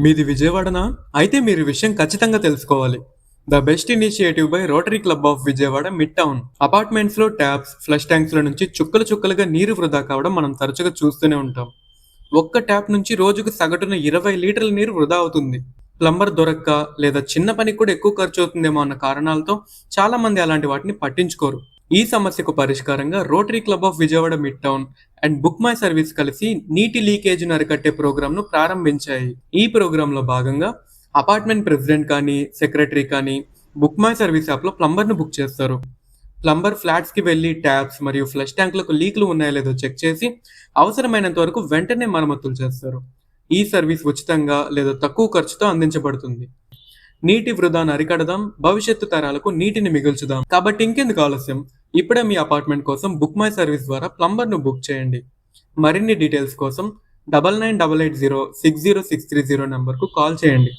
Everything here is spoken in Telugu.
మీది విజయవాడనా? అయితే మీరు ఈ విషయం ఖచ్చితంగా తెలుసుకోవాలి. The best initiative by rotary club of Vijayawada mid town. Apartments లో ట్యాప్స్, ఫ్లష్ ట్యాంక్స్ లో నుంచి చుక్కలు చుక్కలుగా నీరు వృధా కావడం మనం తరచుగా చూస్తూనే ఉంటాం. ఒక్క ట్యాప్ నుంచి రోజుకు సగటున 20 లీటర్ల నీరు వృధా అవుతుంది. ప్లంబర్ దొరక్క లేదా చిన్న పనికి కూడా ఎక్కువ ఖర్చు అవుతుందేమో అన్న కారణాలతో చాలా మంది అలాంటి వాటిని పట్టించుకోరు. ఈ సమస్యకు పరిష్కారంగా rotary club of Vijayawada mid town and book my service కలిసి నీటి లీకేజీని అరికట్టే ప్రోగ్రామ్ను ప్రారంభించాయి. ఈ ప్రోగ్రాంలో భాగంగా అపార్ట్మెంట్ ప్రెసిడెంట్ కానీ సెక్రటరీ కానీ బుక్ మై సర్వీస్ యాప్లో ప్లంబర్ను బుక్ చేస్తారు. ప్లంబర్ ఫ్లాట్స్కి వెళ్ళి ట్యాప్స్ మరియు ఫ్లష్ ట్యాంకులకు లీక్లు ఉన్నాయో లేదో చెక్ చేసి అవసరమైనంత వరకు వెంటనే మరమ్మతులు చేస్తారు. ఈ సర్వీస్ ఉచితంగా లేదా తక్కువ ఖర్చుతో అందించబడుతుంది. నీటి వృధాను అరికడదాం, భవిష్యత్తు తరాలకు నీటిని మిగుల్చుదాం. కాబట్టి ఇంకెందుకు ఆలస్యం, ఇప్పుడే మీ అపార్ట్మెంట్ కోసం బుక్ మై సర్వీస్ ద్వారా ప్లంబర్ను బుక్ చేయండి. మరిన్ని డీటెయిల్స్ కోసం 9988060630 నంబర్కు కాల్ చేయండి.